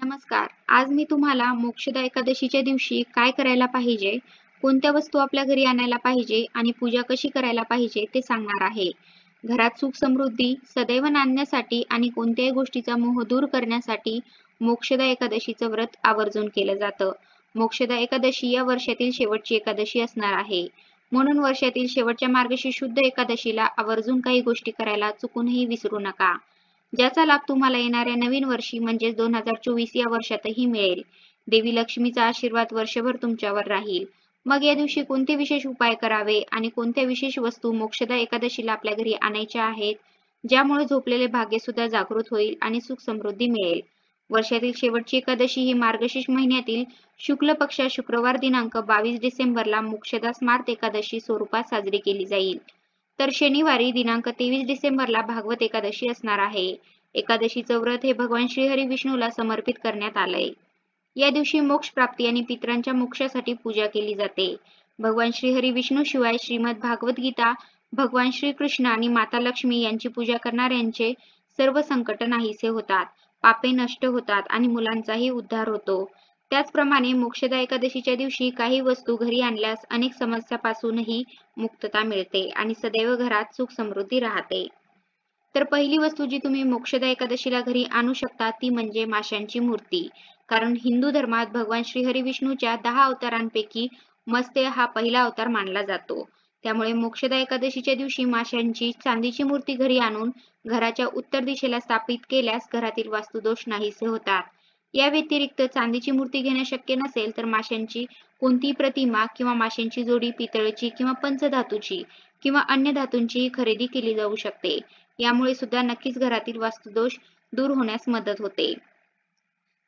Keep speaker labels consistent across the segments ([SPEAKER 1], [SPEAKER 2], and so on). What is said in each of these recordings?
[SPEAKER 1] नमस्कार. आज मी तुम्हाला मोक्षदा एकादशीच्या दिवशी काय करायला पाहिजे, कोणत्या वस्तू आपल्या घरी आणायला पाहिजे आणि पूजा कशी करायला पाहिजे ते सांगणार आहे. घरात सुख समृद्धी सदैव नांदण्यासाठी आणि कोणत्याही गोष्टीचा मोह दूर करण्यासाठी मोक्षदा एकादशीचं व्रत आवर्जून केलं जातं. मोक्षदा एकादशी या वर्षातील शेवटची एकादशी असणार आहे. म्हणून वर्षातील शेवटच्या मार्गशीर्ष शुद्ध एकादशीला आवर्जून काही गोष्टी करायला चुकूनही विसरू नका. ज्याचा लाभ तुम्हाला येणाऱ्या नवीन वर्षी म्हणजेच 2024 या वर्षातही मिळेल. देवी लक्ष्मीचा आशीर्वाद वर्षभर तुमच्यावर राहील. मग या दिवशी कोणते विशेष उपाय करावे आणि कोणत्या विशेष वस्तू मोक्षदा एकादशीला आपल्या घरी आणायच्या आहेत, ज्यामुळे झोपलेले भाग्य सुद्धा जागृत होईल आणि सुख समृद्धी मिळेल. वर्षातील शेवटची एकादशी ही मार्गशीर्ष महिन्यातील शुक्ल पक्षात शुक्रवार दिनांक 22 डिसेंबरला मोक्षदा स्मार्त एकादशी स्वरूपात साजरी केली जाईल. तर शनिवारी दिनांक 23 डिसेंबरला भागवत एकादशी असणार आहे. एकादशीचं व्रत हे भगवान श्रीहरी विष्णूला समर्पित करण्यात आलंय. या दिवशी मोक्ष प्राप्ती आणि पितरांच्या मोक्षासाठी पूजा केली जाते. भगवान श्रीहरी विष्णू शिवाय श्रीमद भागवत गीता, भगवान श्रीकृष्ण आणि माता लक्ष्मी यांची पूजा करणाऱ्यांचे सर्व संकट नाहीसे होतात, पापे नष्ट होतात आणि मुलांचाही उद्धार होतो. त्याचप्रमाणे मोक्षदा एकादशीच्या दिवशी काही वस्तू घरी आणल्यास अनेक समस्यापासूनही मुक्तता मिळते आणि सदैव घरात सुख समृद्धी राहते. तर पहिली वस्तू जी तुम्ही मोक्षदा एकादशीला घरी आणू शकता ती म्हणजे माशांची मूर्ती. कारण हिंदू धर्मात भगवान श्रीहरी विष्णूच्या 10 अवतारांपैकी मत्स्य हा पहिला अवतार मानला जातो. त्यामुळे मोक्षदा एकादशीच्या दिवशी माशांची चांदीची मूर्ती घरी आणून घराच्या उत्तर दिशेला स्थापित केल्यास घरातील वास्तुदोष नाहीसे होतात. या व्यतिरिक्त चांदीची मूर्ती घेणे शक्य नसेल तर माशांची कोणतीही प्रतिमा किंवा माशांची जोडी पितळची किंवा पंचधातूची किंवा अन्य धातूंचीही खरेदी केली जाऊ शकते. यामुळे सुद्धा नक्कीच घरातील वास्तुदोष दूर होण्यास मदत होते.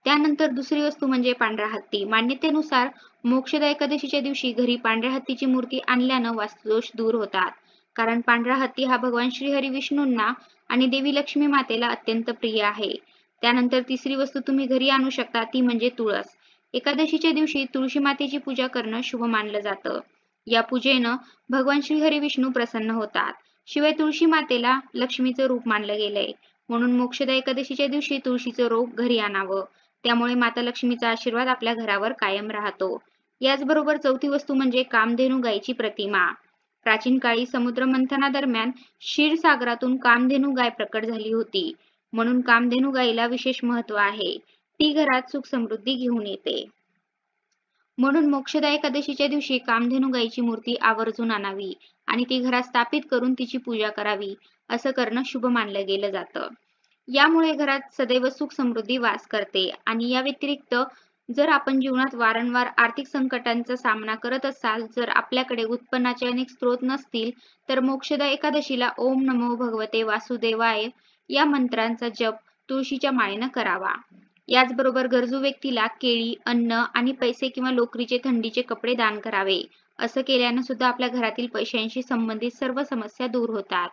[SPEAKER 1] त्यानंतर दुसरी वस्तू म्हणजे पांढरा हत्ती. मान्यतेनुसार मोक्षदा एकादशीच्या दिवशी घरी पांढऱ्या हत्तीची मूर्ती आणल्यानं वास्तुदोष दूर होतात. कारण पांढरा हत्ती हा भगवान श्रीहरी विष्णूंना आणि देवी लक्ष्मी मातेला अत्यंत प्रिय आहे. त्यानंतर तिसरी वस्तू तुम्ही घरी आणू शकता ती म्हणजे तुळस. एकादशीच्या दिवशी तुळशी मातेची पूजा करणं शुभ मानलं जातं. या पूजेनं भगवान श्रीहरी विष्णू प्रसन्न होतात. शिवाय तुळशी मातेला लक्ष्मीचं रूप मानलं गेलंय. म्हणून मोक्षदा एकादशीच्या दिवशी तुळशीचं रोप घरी आणावं. त्यामुळे माता लक्ष्मीचा आशीर्वाद आपल्या घरावर कायम राहतो. याचबरोबर चौथी वस्तू म्हणजे कामधेनू गायीची प्रतिमा. प्राचीन काळी समुद्र मंथनादरम्यान क्षीरसागरातून कामधेनू गाय प्रकट झाली होती. म्हणून कामधेनू गायीला विशेष महत्त्व आहे. ती घरात सुख समृद्धी घेऊन येते. म्हणून मोक्षदा एकादशीच्या दिवशी कामधेनू गायीची मूर्ती आवर्जून आणावी आणि ती घरात स्थापित करून तिची पूजा करावी. असं करणं शुभ मानलं गेलं जातं. यामुळे घरात सदैव सुख समृद्धी वास करते. आणि या व्यतिरिक्त जर आपण जीवनात वारंवार आर्थिक संकटांचा सामना करत असाल, जर आपल्याकडे उत्पन्नाचे अनेक स्रोत नसतील, तर मोक्षदा एकादशीला ओम नमो भगवते वासुदेवाय या मंत्रांचा जप तुळशीच्या माळेनं करावा. याचबरोबर गरजू व्यक्तीला केळी, अन्न आणि पैसे किंवा लोकरीचे थंडीचे कपडे दान करावे. असं केल्यानं सुद्धा आपल्या घरातील पैशांशी संबंधित सर्व समस्या दूर होतात.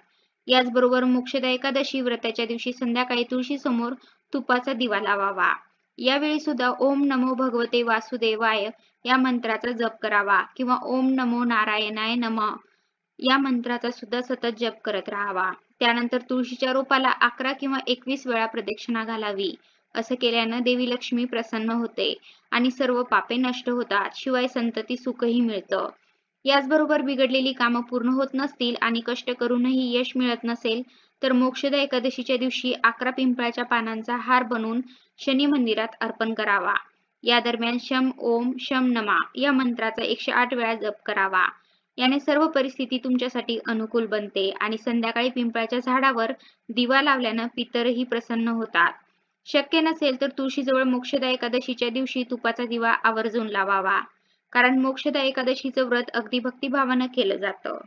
[SPEAKER 1] याचबरोबर मोक्षदा एकादशी व्रताच्या दिवशी संध्याकाळी तुळशीसमोर तुपाचा दिवा लावावा. यावेळी सुद्धा ओम नमो भगवते वासुदेवाय या मंत्राचा जप करावा किंवा ओम नमो नारायणाय नमः या मंत्राचा सुद्धा सतत जप करत राहावा. त्यानंतर तुळशीच्या रोपाला 11 किंवा 21 वेळा प्रदक्षिणा घालावी. असं केल्यानं देवी लक्ष्मी प्रसन्न होते आणि सर्व पापे नष्ट होतात. शिवाय संतती सुखही मिळतं. याचबरोबर बिघडलेली कामं पूर्ण होत नसतील आणि कष्ट करूनही यश मिळत नसेल तर मोक्षदा एकादशीच्या दिवशी 11 पिंपळाच्या पानांचा हार बनवून शनी मंदिरात अर्पण करावा. या दरम्यान शम ओम शम नमा या मंत्राचा 108 वेळा जप करावा. याने सर्व परिस्थिती तुमच्यासाठी अनुकूल बनते आणि संध्याकाळी पिंपळाच्या झाडावर दिवा लावल्यानं पितरही प्रसन्न होतात. शक्य नसेल तर तुळशीजवळ मोक्षदा एकादशीच्या दिवशी तुपाचा दिवा आवर्जून लावावा. कारण मोक्षदा एकादशीचं व्रत अगदी भक्तिभावानं केलं जातं.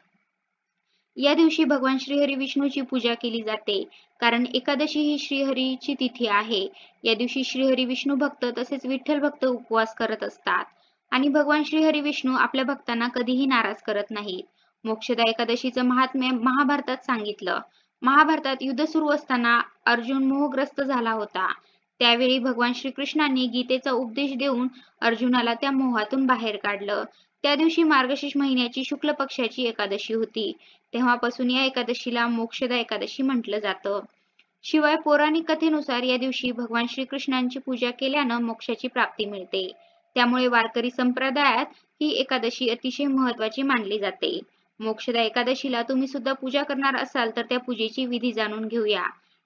[SPEAKER 1] या दिवशी भगवान श्रीहरी विष्णूची पूजा केली जाते. कारण एकादशी ही श्रीहरीची तिथी आहे. या दिवशी श्रीहरी विष्णू भक्त तसेच विठ्ठल भक्त उपवास करत असतात आणि भगवान श्रीहरी विष्णू आपल्या भक्तांना कधीही नाराज करत नाहीत. मोक्षदा एकादशीचं महात्म्य महाभारतात सांगितलं. महाभारतात युद्ध सुरू असताना अर्जुन मोहग्रस्त झाला होता. त्यावेळी भगवान श्रीकृष्णांनी गीतेचा उपदेश देऊन अर्जुनाला त्या मोहातून बाहेर काढलं. त्या दिवशी मार्गशीर्ष महिन्याची शुक्ल पक्षाची एकादशी होती. तेव्हापासून या एकादशीला मोक्षदा एकादशी म्हटलं जातं. शिवाय पौराणिक कथेनुसार या दिवशी भगवान श्रीकृष्णांची पूजा केल्यानं मोक्षाची प्राप्ती मिळते. त्यामुळे वारकरी संप्रदायात ही एकादशी अतिशय महत्त्वाची मानली जाते. मोक्षदा एकादशीला तुम्ही सुद्धा पूजा करणार असाल तर त्या पूजेची विधी जाणून घेऊया.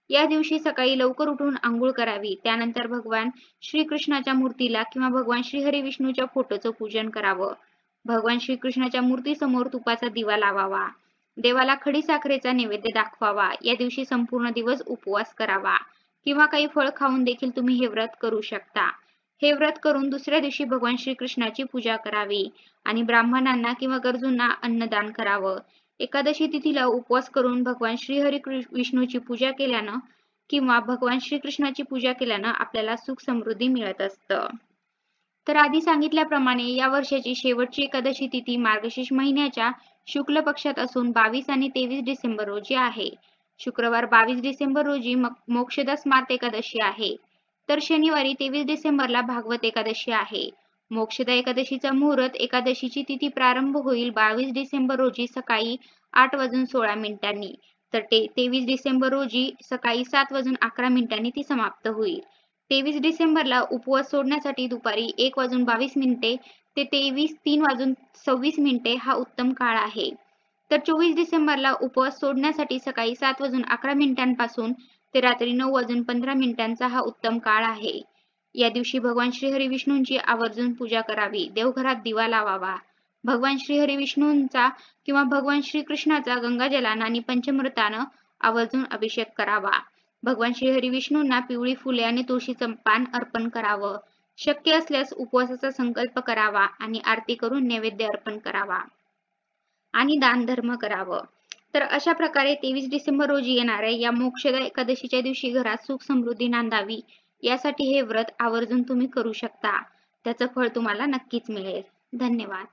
[SPEAKER 1] या दिवशी सकाळी लवकर उठून आंघोळ करावी. त्यानंतर भगवान श्रीकृष्णाच्या मूर्तीला किंवा भगवान श्रीहरी विष्णूच्या फोटोचं पूजन करावं. भगवान श्रीकृष्णाच्या मूर्तीसमोर तुपाचा दिवा लावावा. देवाला खडीसाखरेचा नैवेद्य दाखवावा. या दिवशी संपूर्ण दिवस उपवास करावा किंवा काही फळ खाऊन देखील तुम्ही हे व्रत करू शकता. हे व्रत करून दुसऱ्या दिवशी भगवान श्रीकृष्णाची पूजा करावी आणि ब्राह्मणांना किंवा गरजूंना अन्नदान करावं. एकादशी तिथीला उपवास करून भगवान श्रीहरी विष्णूची पूजा केल्यानं किंवा भगवान श्रीकृष्णाची पूजा केल्यानं आपल्याला सुख समृद्धी मिळत असतं. तर आधी सांगितल्याप्रमाणे या वर्षाची शेवटची एकादशी तिथी मार्गशीर्ष महिन्याच्या शुक्ल पक्षात असून 22 आणि 23 डिसेंबर रोजी आहे. शुक्रवार 22 डिसेंबर रोजी मोक्षदा स्मार्त एकादशी आहे. तर शनिवारी 23 डिसेंबरला भागवत एकादशी आहे. मोक्षदा एकादशीचा मुहूर्त एकादशीची तिथी प्रारंभ होईल 22 डिसेंबर रोजी सकाळी 8:16 तर 23 डिसेंबर रोजी सकाळी 7:11 ती समाप्त होईल. 23 डिसेंबरला उपवास सोडण्यासाठी दुपारी 1:22 ते 3:26 हा उत्तम काळ आहे. तर 24 डिसेंबरला उपवास सोडण्यासाठी सकाळी 7:11 पासून ते रात्री 9:15 हा उत्तम काळ आहे. या दिवशी भगवान श्रीहरी विष्णूंची आवर्जून पूजा करावी. देवघरात दिवा लावावा. भगवान श्रीहरी विष्णूंचा किंवा भगवान श्रीकृष्णाचा गंगाजलानं आणि पंचामृतानं आवर्जून अभिषेक करावा. भगवान श्रीहरी विष्णूंना पिवळी फुले आणि तुळशीचं पान अर्पण करावं. शक्य असल्यास उपवासाचा संकल्प करावा आणि आरती करून नैवेद्य अर्पण करावा आणि दानधर्म करावं. तर अशा प्रकारे 23 डिसेंबर रोजी येणाऱ्या या मोक्षदा एकादशीच्या दिवशी घरात सुख समृद्धी नांदावी यासाठी हे व्रत आवर्जून तुम्ही करू शकता. त्याचं फळ तुम्हाला नक्कीच मिळेल. धन्यवाद.